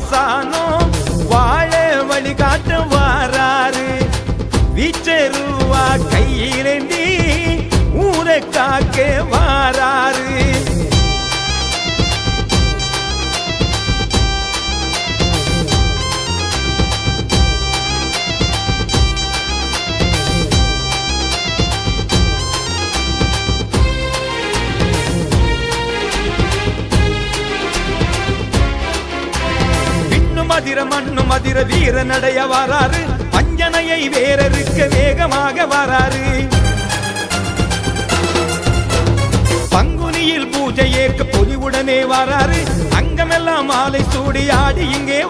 ஆசானோ வாழ வழிகாட்ட வாராரு வீச்சருவா கையிலேந்தி ஊரை காக்க வாராரு மதிர மண்ணு மதிர வீர நடைய வாராரு பஞ்சனையை வேறறுக்க வேகமாக வாராரு பங்குனியில் பூஜை ஏற்க பொலிவுடனே வாராரு அங்கமெல்லாம் மாலை சூடி ஆடி இங்கே